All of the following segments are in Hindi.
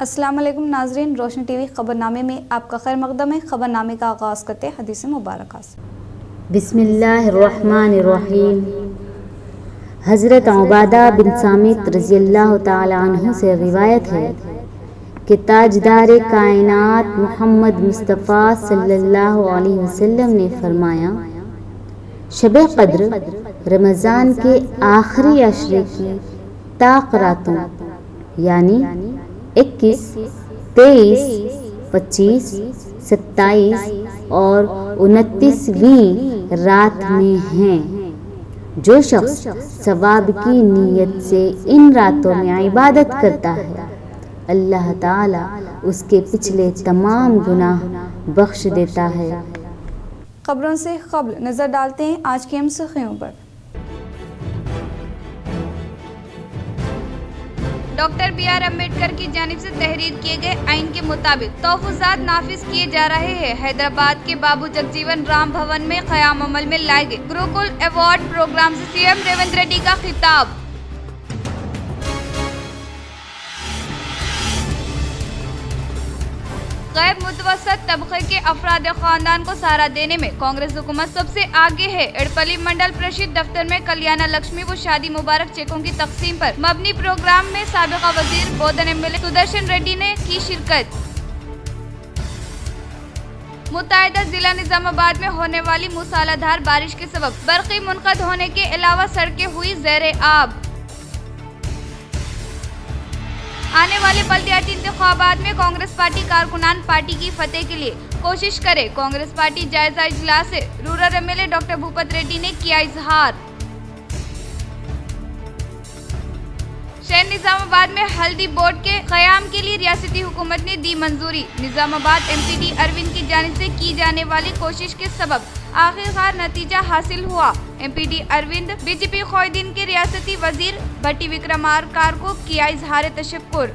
अस्सलाम वालेकुम नाज़रीन, रोशनी टीवी ख़बरनामे में आपका खैर मक़दम है। ख़बरनामे का आगाज़ करते हैं हदीस मुबारक से। बिस्मिल्लाहिर्रहमानिर्रहीम। हज़रत उबादा बिन सामित रज़ियल्लाहु ताला अन्हु से रिवायत है कि ताजदार कायनात मोहम्मद मुस्तफ़ा सल्लल्लाहु अलैहि वसल्लम ने फरमाया, शब क़द्र रमज़ान के आखिरी अशरे की ताक़ रातों यानी 21, 23, 25, 27 और 29वीं रात में हैं। जो शख्स सवाब की नीयत से इन रातों में इबादत करता है, अल्लाह ताला उसके पिछले तमाम गुनाह बख्श देता है। खबरों से क़ब्ल नज़र डालते हैं आज की अहम सुर्खियों पर। Doctor B R. अम्बेडकर की जानिब से तहरीर किए गए आइन के मुताबिक तोहफ़ात नाफिज किए जा रहे हैं। हैदराबाद के बाबू जगजीवन राम भवन में क़याम अमल में लाए गए गुरुकुल अवार्ड प्रोग्राम से सीएम रेवंत रेड्डी का खिताब। गैर मुतवस्सत तबके के अफराद खानदान को सहारा देने में कांग्रेस हुकूमत सबसे आगे है। एड़पल्ली मंडल परिषद दफ्तर में कल्याण लक्ष्मी व शादी मुबारक चेकों की तकसीम पर मबनी प्रोग्राम में साबिका वजीर बोधन एमएलए सुदर्शन रेड्डी ने की शिरकत। मुत्तहिदा जिला निजामाबाद में होने वाली मूसलाधार बारिश के सबब बरक़ी मुनक़द होने के अलावा सड़कें हुई ज़ेरे आब। आने वाले बल्दियाती इंतखाबात में कांग्रेस पार्टी कारकुनान पार्टी की फतेह के लिए कोशिश करे। कांग्रेस पार्टी जायजा इजलास से rural MLA doctor Bhupat Reddy ने किया इजहार। शहर निजामाबाद में हल्दी बोर्ड के क़याम के लिए रियासती हुकूमत ने दी मंजूरी। निजामाबाद एमपीडी अरविंद की जानिब से की जाने वाली कोशिश के सबब आखिरकार नतीजा हासिल हुआ। एमपीडी अरविंद बीजेपी क़ायदीन के रियासती वजीर भट्टी विक्रमार्कार को किया इजहार तशक्कुर।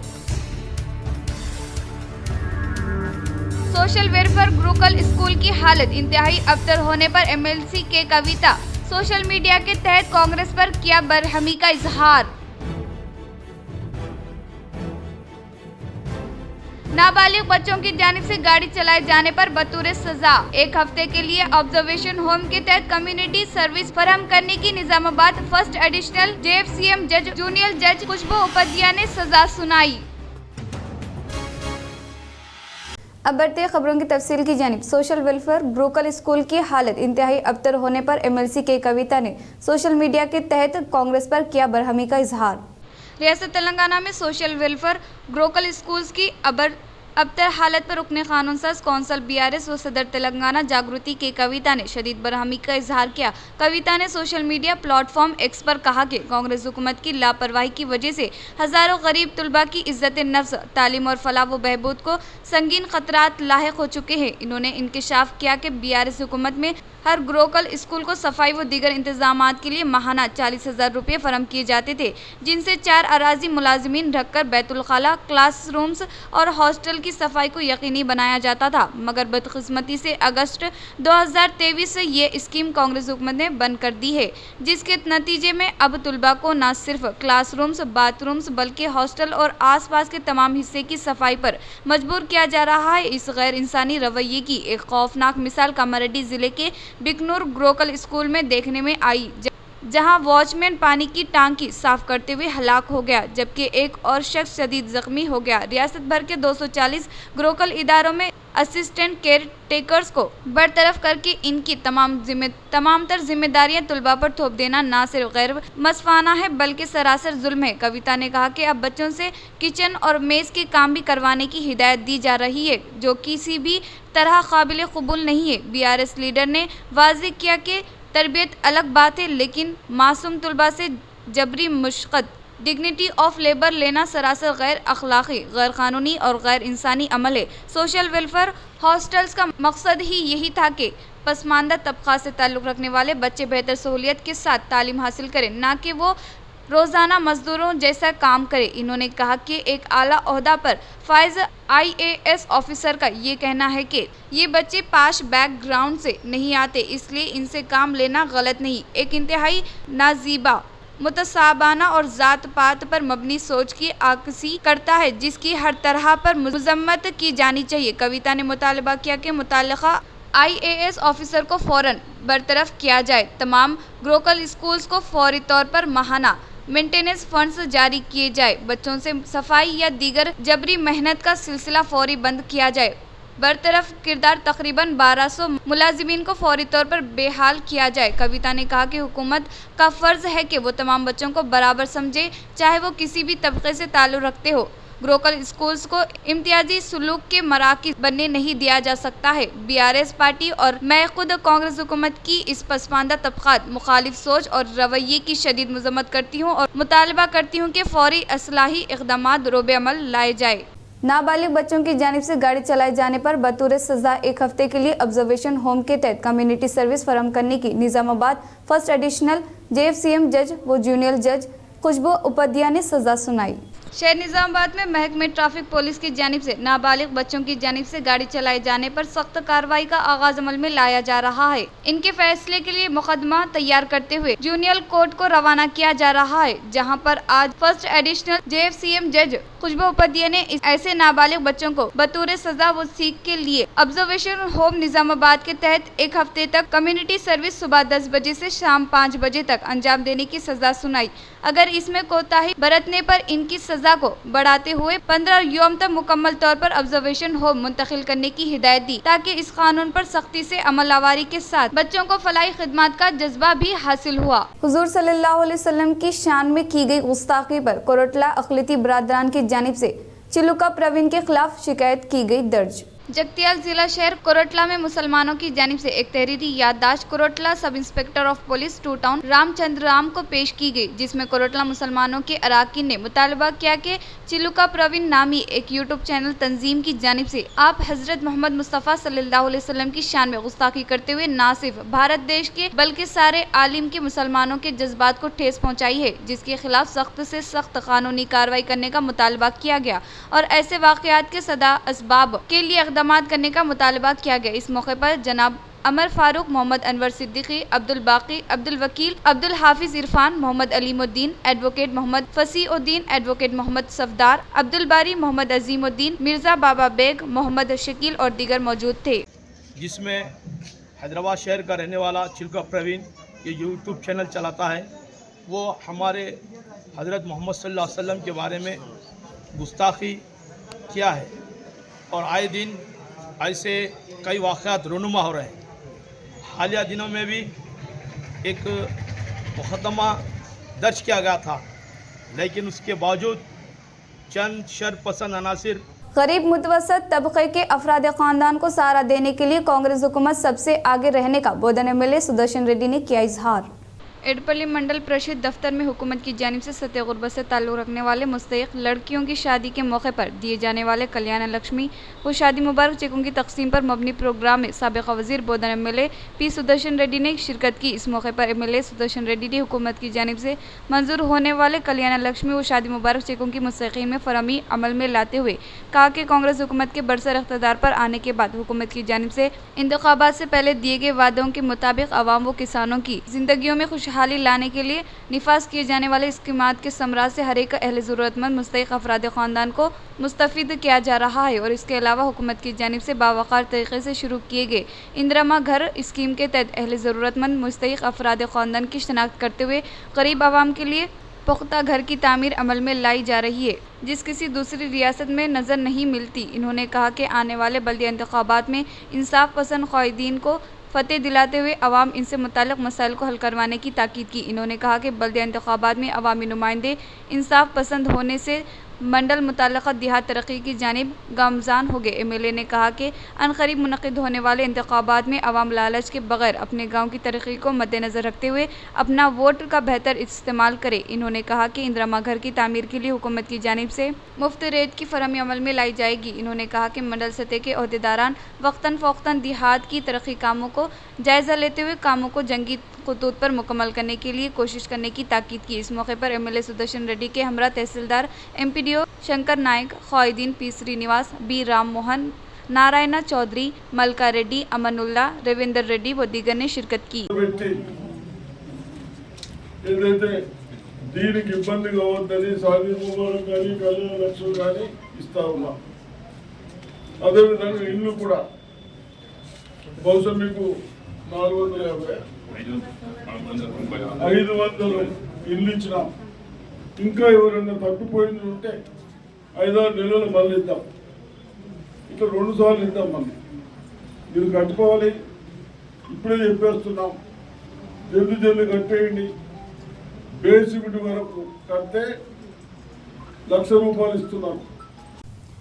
सोशल वेलफेयर गुरुकुल स्कूल की हालत इंतहाई अबतर होने पर एमएलसी के कविता सोशल मीडिया के तहत कांग्रेस पर किया बरहमी का इजहार। नाबालिग बच्चों की जानिब से गाड़ी चलाए जाने पर बतौर सजा 1 हफ्ते के लिए ऑब्जर्वेशन होम के तहत कम्युनिटी सर्विस फराहम करने की निजामाबाद फर्स्ट एडिशनल जेएफसीएम जज जूनियर जज खुशबू उपाध्याय ने सजा सुनाई। अब बढ़ते खबरों की तफसील की जानिब। सोशल वेलफेयर गुरुकुल स्कूल की हालत इंतहाई अबतर होने पर एमएलसी के कविता ने सोशल मीडिया के तहत कांग्रेस पर किया बरहमी का इजहार। रियासत तेलंगाना में सोशल वेलफेयर गुरुकुल स्कूल्स की अबतर हालत पर रुकने कानून साज कौंसल बीआरएस व सदर तेलंगाना जागृति के कविता ने शदीद बरहमी का इजहार किया। कविता ने सोशल मीडिया प्लेटफॉर्म एक्स पर कहा कि कांग्रेस हुकूमत की लापरवाही की वजह से हज़ारों गरीब तलबा की इज्जत नफ्स, तालीम और फलाह व बहबूद को संगीन खतरात लाहिक हो चुके हैं। इन्होंने इंकशाफ किया कि बीआरएस हुकूमत में हर गुरुकुल स्कूल को सफाई व दीगर इंतजामात के लिए माहाना 40,000 रुपये फराहम किए जाते थे, जिनसे 4 अराजी मुलाजिमीन रखकर बैतुल खाला, क्लासरूम्स और हॉस्टल की सफाई को यकीनी बनाया जाता था। मगर बदकिस्मती से अगस्त 2023 से ये स्कीम कांग्रेस हुकूमत ने बंद कर दी है, जिसके नतीजे में अब तलबा को न सिर्फ क्लासरूम्स, बाथरूम्स बल्कि हॉस्टल और आसपास के तमाम हिस्से की सफाई पर मजबूर किया जा रहा है। इस गैर इंसानी रवैये की एक खौफनाक मिसाल कामारेड्डी जिले के बिकनूर गुरुकुल स्कूल में देखने में आई, जहां वॉचमैन पानी की टांकी साफ करते हुए हलाक हो गया, जबकि एक और शख्स शदीद जख्मी हो गया। रियासत भर के 240 गुरुकुल इदारों में असिस्टेंट केयर टेकर्स को बरतरफ करके इनकी तमाम तर जिम्मेदारियां तलबा पर थोप देना न सिर्फ गैर मसफाना है बल्कि सरासर जुल्म है। कविता ने कहा कि अब बच्चों से किचन और मेज़ के काम भी करवाने की हिदायत दी जा रही है, जो किसी भी तरह काबिल कबूल नहीं है। बीआरएस लीडर ने वाज़ेह किया कि तरबियत अलग बात है, लेकिन मासूम तलबा से जबरी मुशक्कत डिग्निटी ऑफ लेबर लेना सरासर गैर अखलाकी, गैर कानूनी और गैर इंसानी अमल है। सोशल वेलफेयर हॉस्टल्स का मकसद ही यही था कि पसमानदा तबका से ताल्लुक़ रखने वाले बच्चे बेहतर सहूलियत के साथ तालीम हासिल करें, ना कि वो रोज़ाना मजदूरों जैसा काम करे। इन्होंने कहा कि एक आला ओहदा पर फाइज IAS ऑफिसर का ये कहना है कि ये बच्चे पाश बैकग्राउंड से नहीं आते, इसलिए इनसे काम लेना गलत नहीं। एक इंतहाई नाजीबा मुतसाबाना और जात पात पर मबनी सोच की आकसी करता है, जिसकी हर तरह पर मजम्मत की जानी चाहिए। कविता ने मुतालबा किया कि मुताल्लिका IAS ऑफिसर को फौरन बरतरफ किया जाए। तमाम गुरुकुल स्कूल्स को फौरी तौर पर माहाना मेंटेनेंस फंड्स जारी किए जाए। बच्चों से सफाई या दीगर जबरी मेहनत का सिलसिला फौरी बंद किया जाए। बरतरफ किरदार तकरीबन 1200 मुलाजिमीन को फौरी तौर पर बेहाल किया जाए। कविता ने कहा कि हुकूमत का फ़र्ज़ है कि वो तमाम बच्चों को बराबर समझे, चाहे वो किसी भी तबके से ताल्लुक़ रखते हो। गुरुकुल स्कूल्स को इम्तियाजी सुलूक के मराकिज़ बनने नहीं दिया जा सकता है। BRS पार्टी और मैं खुद कांग्रेस हुकूमत की इस पसमानदा तबक़ात मुखालिफ सोच और रवैये की शदीद मज़म्मत करती हूँ और मुतालबा करती हूँ कि फ़ौरी असलाही इक़दामात रोबे अमल लाए जाए। नाबालिग बच्चों की जानिब से गाड़ी चलाए जाने पर बतौर सज़ा 1 हफ्ते के लिए ऑब्जर्वेशन होम के तहत कम्युनिटी सर्विस फराहम करने की निज़ामाबाद फर्स्ट एडिशनल JFCM जज व जूनियर जज खुशबू उपाध्याय ने सज़ा सुनाई। शहर निज़ामाबाद में महकमे ट्रैफिक पुलिस की जानिब से नाबालिग बच्चों की जानिब से गाड़ी चलाए जाने पर सख्त कार्रवाई का आगाज अमल में लाया जा रहा है। इनके फैसले के लिए मुकदमा तैयार करते हुए जूनियर कोर्ट को रवाना किया जा रहा है, जहां पर आज फर्स्ट एडिशनल JFCM जज खुशबू उपाध्याय ने ऐसे नाबालिग बच्चों को बतौर सजा व सीख के लिए ऑब्जर्वेशन होम निज़ामाबाद के तहत 1 हफ्ते तक कम्युनिटी सर्विस सुबह 10 बजे से शाम 5 बजे तक अंजाम देने की सजा सुनाई। अगर इसमें कोताही बरतने पर इनकी सजा को बढ़ाते हुए 15 यौम तक मुकम्मल तौर पर ऑब्जर्वेशन होम मुंतकिल करने की हिदायत दी, ताकि इस कानून पर सख्ती से अमलवारी के साथ बच्चों को फलाही खिदमत का जज्बा भी हासिल हुआ। हुजूर सल्लल्लाहु अलैहि वसल्लम की शान में की गई गुस्ताखी पर कोरटला अक़लियती बरादरान की जानिब से चिलुका प्रवीण के खिलाफ शिकायत की गई दर्ज। जगतियाल जिला शहर कोरटला में मुसलमानों की जानिब से एक तहरीरी याददाश्त Koratla sub inspector of police 2 town Ramchandra Ram को पेश की गई, जिसमें कोरटला मुसलमानों के अराकीन ने मुतालबा किया कि चिलुका प्रवीण नामी एक यूट्यूब चैनल तंजीम की जानिब से आप हजरत मोहम्मद मुस्तफ़ा सल्लल्लाहु अलैहि वसल्लम की शान में गुस्ताखी करते हुए न सिर्फ भारत देश के बल्कि सारे आलिम के मुसलमानों के जज्बात को ठेस पहुँचाई है, जिसके खिलाफ सख्त से सख्त कानूनी कार्रवाई करने का मुतालबा किया गया और ऐसे वाक़यात के सदा असबाब के लिए करने का मुतालबा किया गया। इस मौके पर जनाब अमर फारूक, मोहम्मद अनवर सिद्दीकी, अब्दुल बाकी, अब्दुल वकील, अब्दुल हाफिज इरफान, मोहम्मद अलीमुद्दीन, एडवोकेट मोहम्मद फसीउद्दीन, एडवोकेट मोहम्मद सफदार, अब्दुल बारी, मोहम्मद अजीमुद्दीन, मिर्जा बाबा बेग, मोहम्मद शकील और दीगर मौजूद थे। जिसमें हैदराबाद शहर का रहने वाला चिलुका प्रवीण ये यूट्यूब चैनल चलाता है, वो हमारे हज़रत मोहम्मद सल्लल्लाहु अलैहि वसल्लम के बारे में गुस्ताखी किया है और आए दिन ऐसे कई वाक़यात रूनुमा हो रहे हैं। हालिया दिनों में भी एक मुकदमा दर्ज किया गया था, लेकिन उसके बावजूद चंद शरपसंद अनासिर गरीब मुतवसत तबके के अफराद ख़ानदान को सहारा देने के लिए कांग्रेस हुकूमत सबसे आगे रहने का बोधन MLA सुदर्शन रेड्डी ने किया इजहार। एडपल्ली मंडल परिषद दफ्तर में हुकूमत की जानिब से सतह गुरबत से ताल्लुक़ रखने वाले मुस्तहिक़ लड़कियों की शादी के मौके पर दिए जाने वाले कल्याण लक्ष्मी व शादी मुबारक चेकों की तकसीम पर मबनी प्रोग्राम में साबिक़ वज़ीर बोधन MLA P सुदर्शन रेड्डी ने शिरकत की। इस मौके पर MLA सुदर्शन रेड्डी ने हुकूमत की जानिब से मंजूर होने वाले कल्याण लक्ष्मी व शादी मुबारक चेकों की मुस्तक़ीम में फरहमी अमल में लाते हुए कहा कि कांग्रेस हुकूमत के बरसर इक़्तिदार पर आने के बाद हुकूमत की जानिब से इंतख़ाबात से पहले दिए गए वादों के मुताबिक आवाम व किसानों की ज़िंदगियों में खुशहाली लाने के लिए निफाज किए जाने वाले स्कीमात के समराज से हर एक अहले ज़रूरतमंद मुस्तहिक़ अफराद ख़ानदान को मुस्तफ़ीद किया जा रहा है और इसके अलावा हुकूमत की जानिब से बावक़ार तरीक़े से शुरू किए गए इंदिरा घर स्कीम के तहत अहले ज़रूरतमंद मुस्तहिक़ अफराद ख़ानदान की शनाख्त करते हुए गरीब आवाम के लिए पुख्ता घर की तामीर अमल में लाई जा रही है, जिस किसी दूसरी रियासत में नज़र नहीं मिलती। इन्होंने कहा कि आने वाले बल्दिया इंतख़ाबात में इंसाफ पसंद क़ायदीन को फतेह दिलाते हुए अवाम इनसे मुताल्लिक़ मसाइल को हल करवाने की ताकीद की। इन्होंने कहा कि बल्दिया इंतख़ाबात में अवामी नुमाइंदे इंसाफ पसंद होने से मंडल मुताल्लिक़ा देहात तरक्की की जानिब गामज़ान हो गए। MLA ने कहा कि अनक़रीब मुनक़िद होने वाले इंतख़ाबात में अवाम लालच के बग़ैर अपने गाँव की तरक्की को मद्देनज़र रखते हुए अपना वोट का बेहतर इस्तेमाल करें। इन्होंने कहा कि इंदिरा घर की तामीर के लिए हुकूमत की जानिब से मुफ्त रेत की फरहमी अमल में लाई जाएगी। इन्होंने कहा कि मंडल सतह के अहदेदारान वक्तन फ़ौक़तन देहात की तरक्की कामों को जायज़ा लेते हुए कामों को जंगी खतूत पर मुकम्मल करने के लिए कोशिश करने की ताकीद की। इस मौके पर MLA सुदर्शन रेड्डी के हमरा तहसीलदार MPDO शंकर नायक, क़ायदीन P श्रीनिवास, B राम मोहन, नारायण चौधरी, मलका रेड्डी, अमनुल्ला, रविंदर रेड्डी व दीगर ने शिरकत की। దీనికి ఇబ్బంది కావద్దని సాధి ముబారక్ కానీ కళ్యాణ లక్ష్మి కానీ ఇస్తా ఉన్నాం. అదేవిధంగా ఇల్లు కూడా బహుశా మీకు 450 500 ఇల్లు ఇచ్చినాం. ఇంకా ఎవరైనా తప్పిపోయింది ఉంటే 5-6 నెలలు మళ్ళీ ఇద్దాం. ఇట్లా 2 సార్లు ఇద్దాం. మళ్ళీ మీరు కట్టుకోవాలి. ఇప్పుడే చెప్పేస్తున్నాం, జల్ది కట్టేయండి. బేసిక్ వరకు కడితే ₹1,00,000 ఇస్తున్నాం.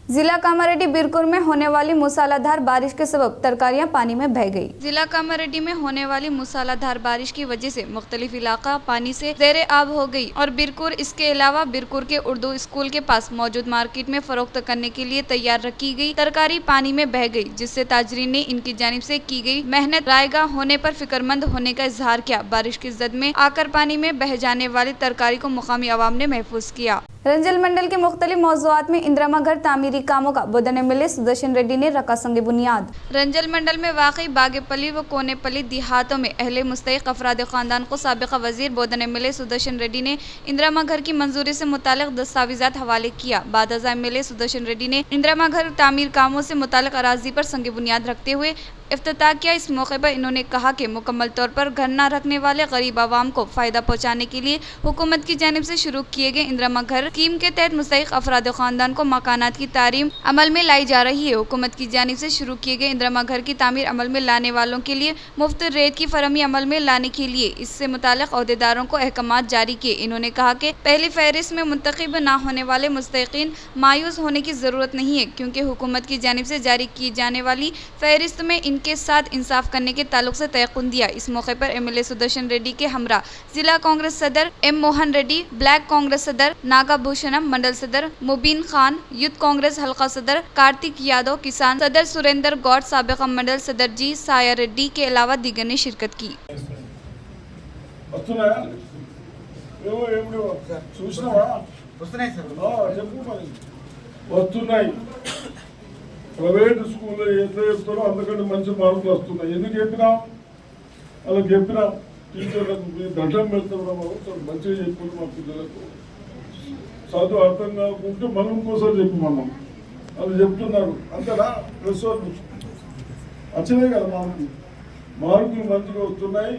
जिला कामारेड्डी बिरकुर में होने वाली मूसलाधार बारिश के सबब तरकारियां पानी में बह गई। जिला कामारेड्डी में होने वाली मूसलाधार बारिश की वजह से मुख्तलिफ इलाका पानी से ज़ेरे आब हो गई और बिरकुर इसके अलावा बिरकुर के उर्दू स्कूल के पास मौजूद मार्केट में फरोख्त करने के लिए तैयार रखी गई तरकारी पानी में बह गई, जिससे ताजरीन ने इनकी जानिब से की गई मेहनत रायगा होने पर फिक्रमंद होने का इजहार किया। बारिश की जद में आकर पानी में बह जाने वाली तरकारी को मुकामी अवाम ने महफूज किया। रंजल मंडल के मुख्तलिफ मौज़ूआत में इंदिरा घर तामीरी कामों का बोधन एमएलए सुदर्शन रेड्डी ने रखा संग बुनियाद। रंजल मंडल में वाकई बागेपली व कोनेपली देहातों में अहले मुस्तहिक अफराद खानदान को साबिका वजीर बोधन एमएलए सुदर्शन रेड्डी ने इंदिरा घर की मंजूरी से मुतालिक दस्तावेजात हवाले किया। बाद अज़ा एमएलए सुदर्शन रेड्डी ने इंदिरा घर तामीर कामों से मुतालिक अराजी पर संग बुनियाद रखते हुए इफ्तिताह किया। इस मौके पर इन्होंने कहा कि मुकम्मल तौर पर घर न रखने वाले गरीब आवाम को फ़ायदा पहुँचाने के लिए हुकूमत की जानिब से शुरू किए गए इंदिरा घर स्कीम के तहत मुस्तहिक अफराद खानदान को मकानात की तारीम अमल में लाई जा रही है। हुकूमत की जानिब से शुरू किए गए इंदिरा घर की तामीर अमल में लाने वालों के लिए मुफ्त रेत की फरहमी अमल में लाने के लिए इससे मुताल्लिक़ अहदेदारों को अहकामात जारी किए। इन्होंने कहा कि पहली फहरिस्त में मुंतखब न होने वाले मुस्तहिकीन मायूस होने की ज़रूरत नहीं है, क्योंकि हुकूमत की जानिब से जारी की जाने वाली फहरिस्त में इनके साथ इंसाफ करने के ताल्लुक से तयक़ुन दिया। इस मौके पर एमएलए सुदर्शन रेड्डी के हमरा जिला कांग्रेस सदर एम मोहन रेड्डी, ब्लैक कांग्रेस सदर नागा भूषणम, मंडल सदर मुबीन खान, यूथ कांग्रेस हल्का सदर कार्तिक यादव, किसान सदर सुरेंद्र गौड़, साबिक़ा मंडल सदर जी साया रेड्डी के अलावा दीगर ने शिरकत की। ప్రైవేట్ స్కూల్లో ఎంత చెప్తారో అంతకంటే మంచి మార్కులు వస్తున్నాయి. ఎందుకు చెప్పినాం? అలా చెప్పినాం. టీచర్లకు మీరు దండం పెడుతున్నాం, మంచిగా చెప్పారు. మా పిల్లలకు చదువు అర్థం కాకుంటే మనం ఇంకోసారి చెప్పమన్నాం. అది చెప్తున్నారు. అంతేనా? ప్లస్ వచ్చినాయి కదా మార్కులు మంచిగా వస్తున్నాయి.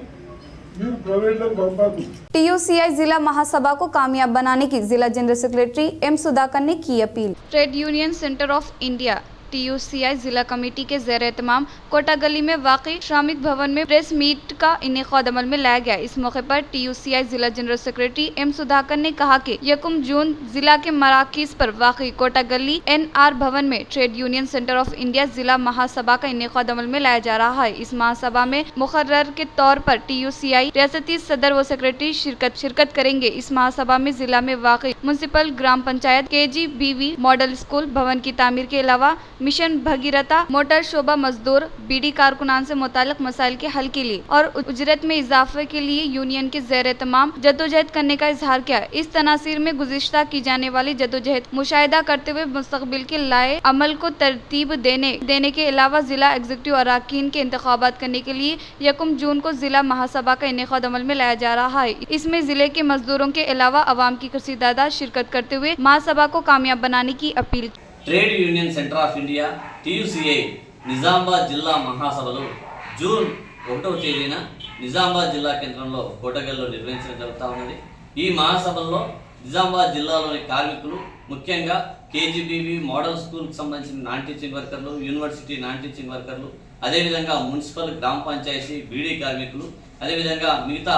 మీరు ప్రైవేట్లకు పంపారు. TUCI जिला महासभा को कामयाब बनाने की जिला जनरल सेक्रेटरी एम सुधाकर ने की appeal. Trade union centre of India TUCI जिला कमेटी के ज़ेर एहतमाम कोटा गली में वाक़ई श्रमिक भवन में प्रेस मीट का इनेकाद अमल में लाया गया। इस मौके पर TUCI जिला जनरल सेक्रेटरी एम सुधाकर ने कहा कि 1 जून जिला के मराकीज पर वाक़ई कोटा गली NR भवन में trade union centre of India जिला महासभा का इनेकाद अमल में लाया जा रहा है। इस महासभा में मुकर्रर के तौर पर TUCI रियासती सदर व सेक्रेटरी शिरकत करेंगे। इस महासभा में जिला में वाक़ई म्युनिसिपल ग्राम पंचायत KGBV मॉडल स्कूल भवन की तामीर के अलावा मिशन भगीरथा मोटर शोबा मजदूर बीडी कारकुनान से मुतालिक मसाइल के हल के लिए और उजरत में इजाफे के लिए यूनियन के ज़ेर तमाम जदोजहद करने का इजहार किया। इस तनासीर में गुज़िश्ता की जाने वाली जदोजहद मुशाहिदा करते हुए मुस्तकबिल के लाए अमल को तरतीब देने के अलावा जिला एग्जीक्यूटिव अराकीन के इंतखाबात करने के लिए 1 जून को जिला महासभा का इनेकाद अमल में लाया जा रहा है। इसमें जिले के मजदूरों के अलावा अवाम की कसीर तादाद शिरकत करते हुए महासभा को कामयाब बनाने की appeal. Trade union centre of India TUCI Nizamabad జిల్లా మహాసభలు జూన్ 1వ తేదీన నిజామాబాద్ జిల్లా కేంద్రంలో కోటగల్లో నిర్వహించడం జరుగుతూ ఉన్నది. ఈ మహాసభల్లో నిజామాబాద్ జిల్లాలోని కార్మికులు, ముఖ్యంగా KGBV మోడల్ స్కూల్కి సంబంధించిన నాన్ టీచింగ్ వర్కర్లు, యూనివర్సిటీ నాన్ టీచింగ్ వర్కర్లు, అదేవిధంగా మున్సిపల్ గ్రామ పంచాయతీ బీడీ కార్మికులు, అదేవిధంగా మిగతా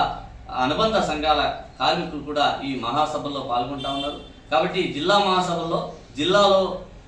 అనుబంధ సంఘాల కార్మికులు కూడా ఈ మహాసభల్లో పాల్గొంటూ ఉన్నారు. కాబట్టి జిల్లా మహాసభల్లో జిల్లాలో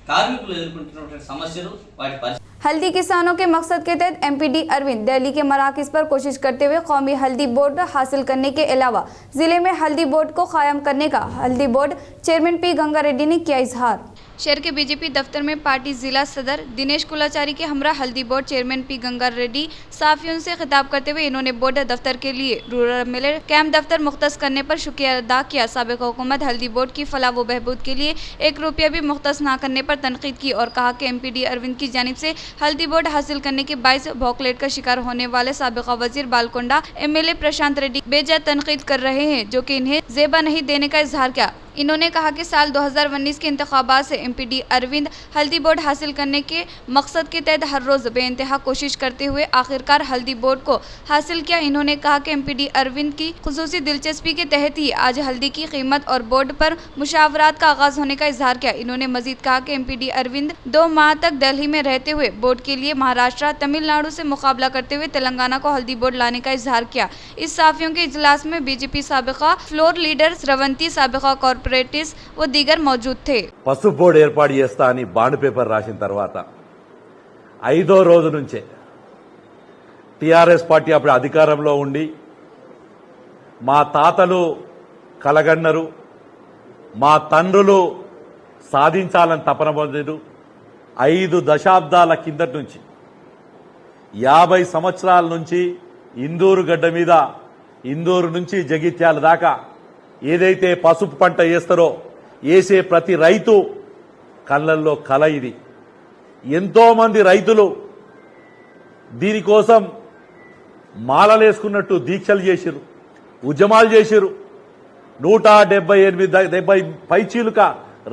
కార్మికులు ఎదుర్కొంటున్నటువంటి సమస్యలు వాటి हल्दी किसानों के मकसद के तहत MPD अरविंद दिल्ली के मराकज़ पर कोशिश करते हुए कौमी हल्दी बोर्ड हासिल करने के अलावा जिले में हल्दी बोर्ड को कायम करने का हल्दी board chairman P. Ganga Reddy ने किया इजहार। शहर के बीजेपी दफ्तर में पार्टी जिला सदर दिनेश कुलाचारी के हमरा हल्दी board chairman P Ganga Reddy साफियों से खिताब करते हुए इन्होंने बोर्ड दफ्तर के लिए रूरल एमएलए कैंप दफ्तर मुख्तस करने पर शुक्रिया अदा किया। साबिक हुकूमत हल्दी बोर्ड की फलाह व बहबूद के लिए 1 रुपया भी मुख्तस न करने पर तनकीद की और कहा कि एमपीडी अरविंद की जानिब से हल्दी बोर्ड हासिल करने के बायस भौकलेट का शिकार होने वाले साबिक वजीर बालकोंडा एमएलए प्रशांत रेड्डी बेजा तनकीद कर रहे हैं, जो कि इन्हें जेबा नहीं देने का इजहार किया। इन्होंने कहा कि साल 2019 के इंतखाबात से एमपीडी अरविंद हल्दी बोर्ड हासिल करने के मकसद के तहत हर रोज़ बेइंतहा कोशिश करते हुए आखिरकार हल्दी बोर्ड को हासिल किया। इन्होंने कहा कि एमपीडी अरविंद की खुसूसी दिलचस्पी के तहत ही आज हल्दी की कीमत और बोर्ड पर मुशावरात का आगाज होने का इजहार किया। इन्होंने मजीद कहा कि एमपीडी अरविंद 2 माह तक दिल्ली में रहते हुए बोर्ड के लिए महाराष्ट्र तमिलनाडु से मुकाबला करते हुए तेलंगाना को हल्दी बोर्ड लाने का इजहार किया। इस साफियों के इजलास में बीजेपी साबिका फ्लोर लीडर स्रवंती, साबिका कॉर्पोरेटिव्स व दीगर मौजूद थे। పసుపు బోర్డు ఏర్పాటు చేస్తా అని బాండ్ పేపర్ రాసిన తర్వాత 5వ రోజు నుంచే టీఆర్ఎస్ పార్టీ అప్పుడు అధికారంలో ఉండి మా తాతలు కలగన్నరు, మా తండ్రులు సాధించాలని తపన పొందారు. 5 దశాబ్దాల కిందటి నుంచి 50 సంవత్సరాల నుంచి ఇందూరు గడ్డ మీద ఇందూరు నుంచి జగిత్యాల దాకా ఏదైతే పసుపు పంట వేస్తారో వేసే ప్రతి రైతు కళ్ళల్లో కల ఇది. ఎంతో మంది రైతులు దీనికోసం మాలలేసుకున్నట్టు దీక్షలు చేసిరు, ఉద్యమాలు చేసిరు. 178 పైచీలుక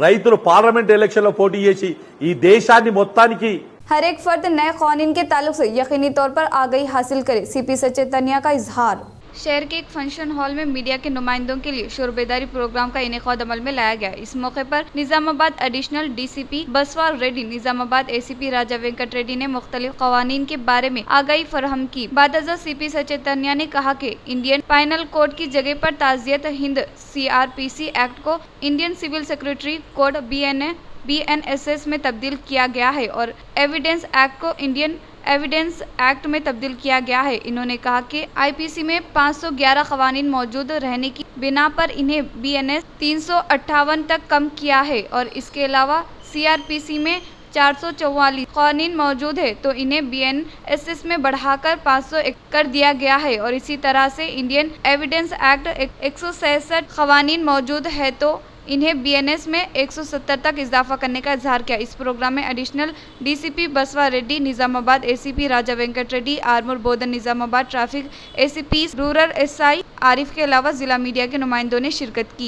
రైతులు పార్లమెంట్ ఎలక్షన్లో పోటీ చేసి ఈ దేశాన్ని మొత్తానికి हर एक फर्द नए कानून के ताल्लुक से यकीनी तौर पर आगाही हासिल करे, सीपी सचेतनिया का इजहार। शहर के एक फंक्शन हॉल में मीडिया के नुमाइंदों के लिए शोर बेदारी प्रोग्राम का इनेकाद अमल में लाया गया। इस मौके पर निजामाबाद एडिशनल डीसीपी बसवा रेड्डी, निजामाबाद एसीपी राजा वेंकट रेड्डी ने मुख्तलिफ कवानीन के बारे में आगाही फराहम की। बादअज़ा सीपी सचेतनिया ने कहा कि इंडियन पाइनल कोड की जगह पर ताज़ियत हिंद CRPC एक्ट को Indian civil secretary code BNSS में तब्दील किया गया है और एविडेंस एक्ट को इंडियन एविडेंस एक्ट में तब्दील किया गया है। इन्होंने कहा कि IPC में 511 कवानीन मौजूद रहने की बिना पर इन्हें BNS 358 तक कम किया है और इसके अलावा CRPC में 444 कानून मौजूद है तो इन्हें BNSS में बढ़ाकर 501 कर दिया गया है और इसी तरह से इंडियन एविडेंस एक्ट 167 कवानीन मौजूद है तो इन्हें BNS में 170 तक इजाफा करने का इजहार किया। इस प्रोग्राम में additional DCP Basava Reddy, Nizamabad ACP Raja Venkat Reddy, Armoor Bodhan Nizamabad traffic ACP rural SI Arif के अलावा जिला मीडिया के नुमाइंदों ने शिरकत की।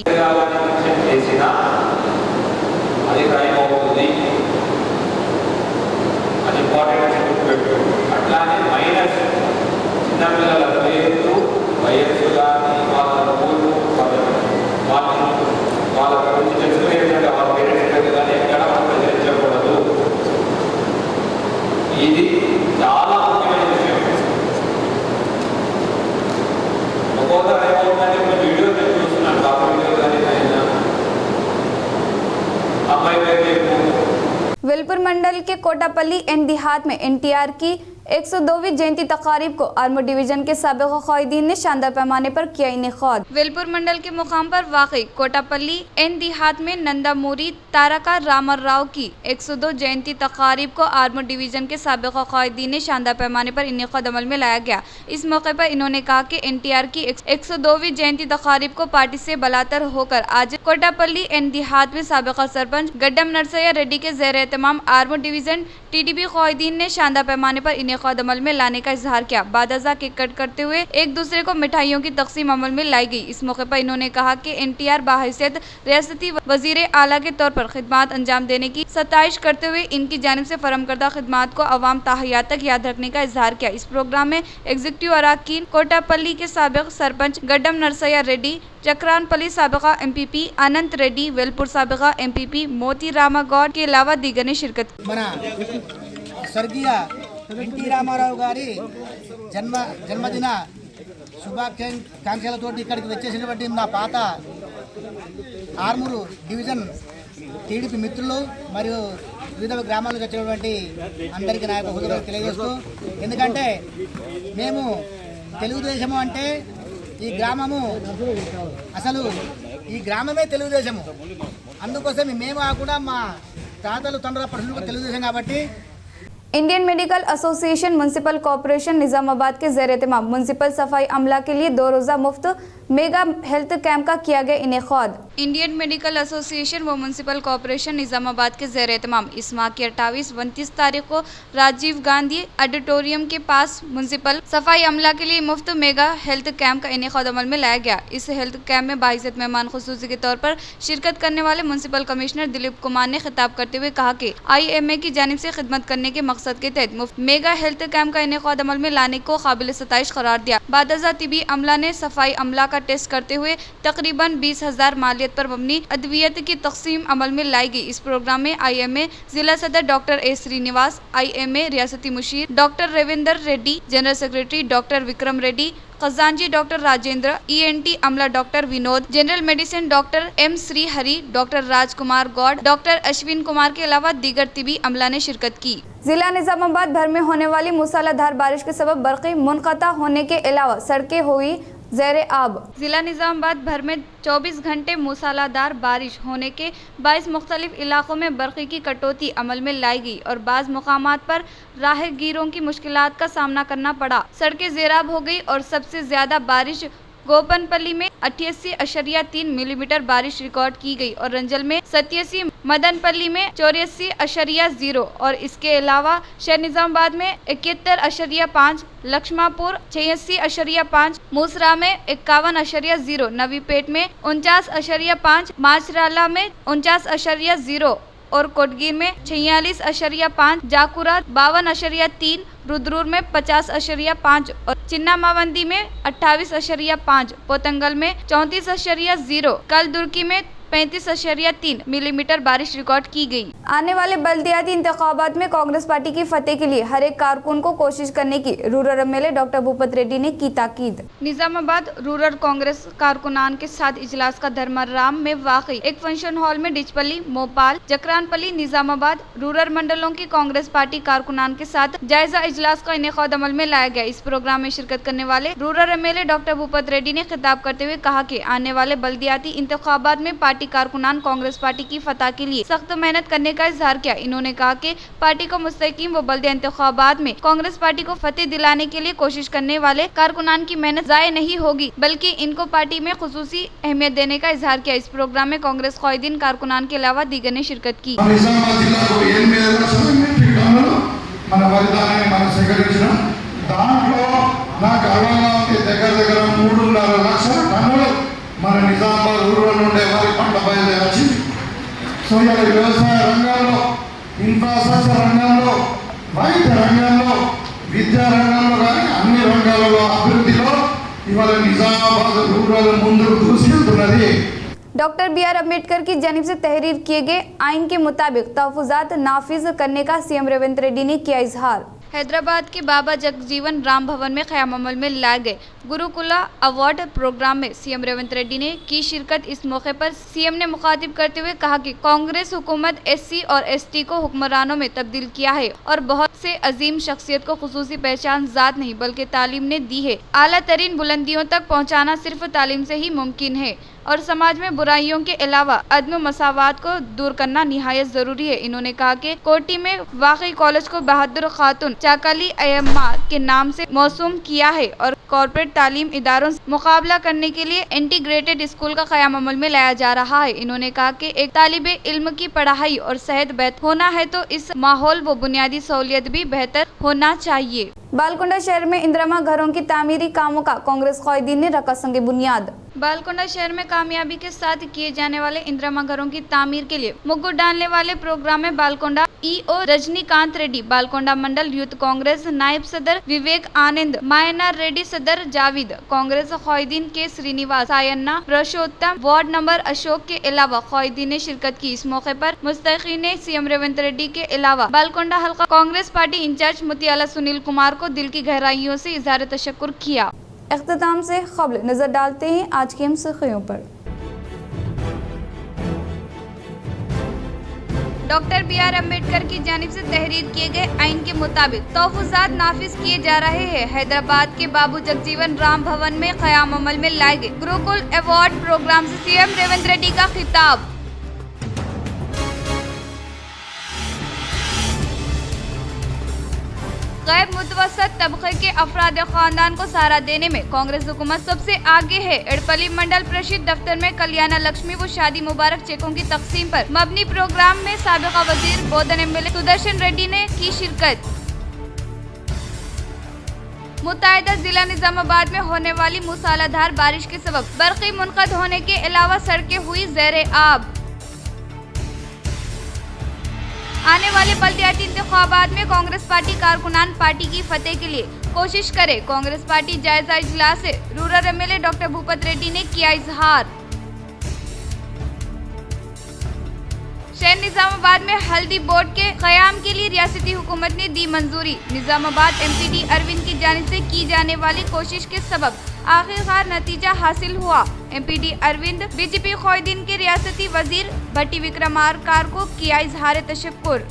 ఇది చాలా ముఖ్యమైన విషయం. ఒక్కోసారి ఏమవుతుందంటే ఒక వీడియో నేను చూస్తున్నాను, కాపీ వీడియో కానీ అమ్మాయి పేరు वेलपुर मंडल के कोटापल्ली एन देहात में NTR की 102वीं जयंती तकारीब को आर्मर डिवीजन के साबिक़ क़ायदीन ने शानदार पैमाने पर किया इनेकाद। वेलपुर मंडल के मुकाम पर वाक़ई कोटापल्ली एन देहात में नंदामूरी तारका रामाराव की 102 जयंती तकारीब को आर्मर डिवीजन के साबिक़ क़ायदीन ने शानदार पैमाने पर इनेकाद अमल में लाया गया। इस मौके पर इन्होंने कहा कि NTR की 102वीं जयंती तकारीब को पार्टी से बलातर होकर आज कोटापल्ली एन देहात में साबिक़ सरपंच गड्डम नरसैया रेड्डी के ज़ेर एहतमाम आर्मर डिवीजन TDB क़ायदीन ने शानदार पैमाने पर इनेकाद अमल में लाने का इजहार किया। बादअज़ा केक कट करते हुए एक दूसरे को मिठाइयों की तकसीम अमल में लाई गई। इस मौके पर इन्होंने कहा कि NTR बाहैसियत रियासती वज़ीर आला के तौर पर खिदमात अंजाम देने की सताइश करते हुए इनकी जानिब से फरहम करदा खिदमात को अवाम ताहयात तक याद रखने का इजहार किया। इस प्रोग्राम में एग्जीक्यूटिव अराकीन कोटापल्ली के साबिक़ सरपंच गड्डम नरसैया रेड्डी, चक्रानपल्ली साबिक़ा MPP अनंत रेड्डी, वेलपुर साबिक़ा MPP मोती रामा गौड़ के अलावा दीगर ने शिरकत की। स्वर्गीय ఎన్టీ రామారావు గారి జన్మదిన శుభాకాంక్షలతో ఇక్కడికి వచ్చేసినటువంటి నా పాత ఆర్మూరు డివిజన్ టీడీపీ మిత్రులు మరియు వివిధ గ్రామాలకు వచ్చినటువంటి అందరికీ నా యొక్క హృదయం తెలియజేస్తూ, ఎందుకంటే మేము తెలుగుదేశము అంటే ఈ గ్రామము అసలు ఈ గ్రామమే తెలుగుదేశము, అందుకోసం మేము కూడా మా తాతలు తండ్రుల పడుతున్న తెలుగుదేశం కాబట్టి Indian medical association municipal corporation Nizamabad के ज़ेर एहतमाम म्युनिसिपल सफाई अमला के लिए 2 रोज़ा मुफ्त मेगा हेल्थ कैंप का किया गया इनेकाद। इंडियन मेडिकल एसोसिएशन व म्युनिसिपल कॉरपोरेशन निजामाबाद के ज़ेर एहतमाम इस माह की 28-29 तारीख को राजीव गांधी ऑडिटोरियम के पास म्युनिसिपल सफाई अमला के लिए मुफ्त मेगा हेल्थ कैंप का इनेकाद अमल में लाया गया। इस हेल्थ कैंप में बाइज़्ज़त मेहमान खुसूसी के तौर पर शिरकत करने वाले म्युनिसिपल कमिश्नर दिलीप कुमार ने खिताब करते हुए कहा कि IMA की जानिब से खिदमत करने के मकसद के तहत मुफ्त मेगा हेल्थ कैंप का इनेकाद अमल में लाने को काबिल सताइश करार दिया। बादजा तिबी अमला ने सफाई अमला का टेस्ट करते हुए तकरीबन 20,000 मालियत पर मबनी अद्वियत की तकसीम अमल में लाई गई। इस प्रोग्राम में IMA जिला सदर डॉक्टर A श्रीनिवास, IMA रियासती मुशीर doctor Ravinder Reddy, general secretary doctor Vikram Reddy, खजांजी डॉक्टर राजेंद्र, ENT अमला doctor Vinod, general medicine doctor M Shri Hari, doctor Rajkumar Goud, doctor Ashwin Kumar के अलावा दीगर तिबी अमला ने शिरकत की। जिला निजामाबाद भर में होने वाली मूसलाधार बारिश के सबब बरक़ी मुनक़ता होने के अलावा सड़कें हुई ज़ेर आब। जिला निजामाबाद भर में 24 घंटे मूसलाधार बारिश होने के बाइस मुख्तलिफ इलाकों में बरक़ी की कटौती अमल में लाई गई और बाज़ मुकामात पर राहगीरों की मुश्किलात का सामना करना पड़ा। सड़कें ज़ेराब हो गई और सबसे ज़्यादा बारिश गोपनपल्ली में 88.3 मिलीमीटर बारिश रिकॉर्ड की गई और रंजल में 87, मदनपल्ली में 84.0 और इसके अलावा शहर निजामाबाद में 71.5, लक्ष्मापुर 86.5, मूसरा में 51.0, नवीपेट में 49.5, माचराला में 49.0 और कोटगीर में 46.5, जाकुरा 52.3, रुद्रपुर में 50.5 और चिन्ना मावंदी में 28.5, पोतंगल में 34.0, कल दुर्की में 35.3 मिलीमीटर बारिश रिकॉर्ड की गई। आने वाले बल्दियाती इंतखाबात में कांग्रेस पार्टी की फतेह के लिए हर एक कारकुन को कोशिश करने की rural MLA doctor Bhupat Reddy ने की ताकीद। निजामाबाद रूरल कांग्रेस कारकुनान के साथ इजलास का धर्मराम में वाकई एक फंक्शन हॉल में डिचपल्ली, मोपाल, जकरानपल्ली, निजामाबाद रूरल मंडलों की कांग्रेस पार्टी कारकुनान के साथ जायजा इजलास का इनेकाद अमल में लाया गया। इस प्रोग्राम में शिरकत करने वाले rural MLA doctor Bhupat Reddy ने खिताब करते हुए कहा कि आने वाले बल्दियाती इंतखाबात में पार्टी कारकुनान कांग्रेस पार्टी की फतह के लिए सख्त मेहनत करने का इजहार किया। इन्होंने कहा कि पार्टी को मुस्तकीम व बल्दिया इंतखाबात में कांग्रेस पार्टी को फतेह दिलाने के लिए कोशिश करने वाले कारकुनान की मेहनत जाया नहीं होगी, बल्कि इनको पार्टी में खुसूसी अहमियत देने का इजहार किया। इस प्रोग्राम में कांग्रेस क़ायदीन कारकुनान के अलावा दीगर ने शिरकत की। మన నిజామాబాద్ రూరల్ నుండే వరి పంట బయలుదేరి వచ్చింది. సో ఇలా వ్యవసాయ రంగంలో, ఇన్ఫ్రాస్ట్రక్చర్ రంగంలో, వైద్య రంగంలో, విద్యా రంగంలో కానీ అన్ని రంగాలలో అభివృద్ధిలో ఇవాళ నిజామాబాద్ రూరల్ ముందుకు దూసుకెళ్తున్నది। डॉक्टर BR अम्बेडकर की जानिब से तहरीर किए गए आइन के मुताबिक तहफ़्फ़ुज़ात नाफिज करने का CM रेवंत रेड्डी ने किया इजहार। हैदराबाद के बाबा जगजीवन राम भवन में क़याम अमल में लाए गए गुरुकुला अवार्ड प्रोग्राम में CM रेवंत रेड्डी ने की शिरकत। इस मौके पर CM ने मुखातिब करते हुए कहा कि कांग्रेस हुकूमत SC और ST को हुक्मरानों में तब्दील किया है और बहुत से अजीम शख्सियत को खुसूसी पहचान ज़ात नहीं बल्कि तालीम ने दी है। आला तरीन बुलंदियों तक पहुँचाना सिर्फ तालीम से ही मुमकिन है और समाज में बुराइयों के अलावा अदम मसावात को दूर करना निहायत जरूरी है। इन्होंने कहा कि कोटी में वाकई कॉलेज को बहादुर खातून चाकाली अय्यम्मा के नाम से मौसूम किया है और कॉर्पोरेट तालीम इदारों से मुकाबला करने के लिए इंटीग्रेटेड स्कूल का क़याम अमल में लाया जा रहा है। इन्होंने कहा कि एक तालिबे इल्म की पढ़ाई और सेहत बेहतर होना है तो इस माहौल व बुनियादी सहूलियत भी बेहतर होना चाहिए। बालकुंडा शहर में इंदिरमा घरों की तामीरी कामों का कांग्रेस क़ायदीन ने रखा संग बुनियाद। बालकुंडा शहर में कामयाबी के साथ किए जाने वाले इंदिरमा घरों की तामीर के लिए मुग्गु डालने वाले प्रोग्राम में बालकुंडा EO रजनीकांत रेड्डी, बालकुंडा मंडल यूथ कांग्रेस नायब सदर विवेक आनंद, मायनार रेड्डी सदर जाविद, कांग्रेस क़ायदीन के श्रीनिवास, सायन्ना, पुरुषोत्तम, वार्ड नंबर अशोक के अलावा क़ायदीन ने शिरकत की। इस मौके पर मुस्तकीन ने CM रेवंत रेड्डी के अलावा बालकुंडा हल्का कांग्रेस पार्टी इंचार्ज मुतियाला सुनील कुमार को दिल की गहराइयों से इज़हार तशक्कुर किया। इख्तिताम से ख़ब्र नजर डालते हैं आज की हम सुर्खियों पर। डॉक्टर BR अम्बेडकर की जानिब से तहरीर किए गए आइन के मुताबिक तहफ़्फ़ुज़ात नाफिज किए जा रहे हैं। हैदराबाद के बाबू जगजीवन राम भवन में क़याम अमल में लाए गए गुरुकुल अवार्ड प्रोग्राम से CM रेवंत रेड्डी का खिताब। गैर मुतवस्सत तबके के अफराद खानदान को सहारा देने में कांग्रेस हुकूमत सबसे आगे है। एड़पल्ली मंडल परिषद दफ्तर में कल्याण लक्ष्मी व शादी मुबारक चेकों की तकसीम पर मबनी प्रोग्राम में साबिका वजीर बोधन एमएलए सुदर्शन रेड्डी ने की शिरकत। मुत्तहिदा जिला निजामाबाद में होने वाली मूसलाधार बारिश के सबब बरक़ी मुनक़द होने के अलावा सड़कें हुई ज़ेरे आब। आने वाले बल्दियाती इंतखाबात में कांग्रेस पार्टी कारकुनान पार्टी की फतेह के लिए कोशिश करे। कांग्रेस पार्टी जायजा इजलास से rural MLA doctor Bhupat Reddy ने किया इजहार। शहर निजामाबाद में हल्दी बोर्ड के क़याम के लिए रियासती हुकूमत ने दी मंजूरी। निजामाबाद एमपीडी अरविंद की जानिब से की जाने वाली कोशिश के सबब आखिरकार नतीजा हासिल हुआ। एमपीडी अरविंद बीजेपी क़ायदीन के रियासती वजीर भट्टी विक्रमार्का को किया इजहार तशक्कुर।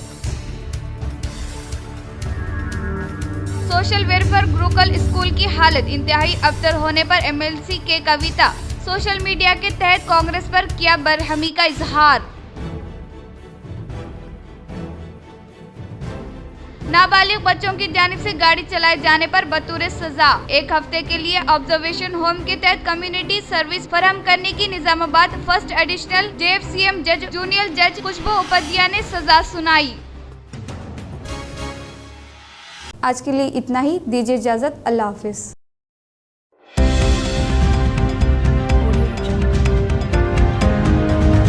सोशल वेलफेयर गुरुकुल स्कूल की हालत इंतहाई अबतर होने पर एमएलसी के कविता सोशल मीडिया के तहत कांग्रेस पर किया बरहमी का इजहार। नाबालिग बच्चों की जानिब से गाड़ी चलाए जाने पर बतौर सजा 1 हफ्ते के लिए ऑब्जर्वेशन होम के तहत कम्युनिटी सर्विस फराहम करने की निजामाबाद फर्स्ट एडिशनल जेएफसीएम जज जूनियर जज खुशबू उपाध्याय ने सजा सुनाई। आज के लिए इतना ही, दीजिए इजाजत, अल्लाह हाफिज।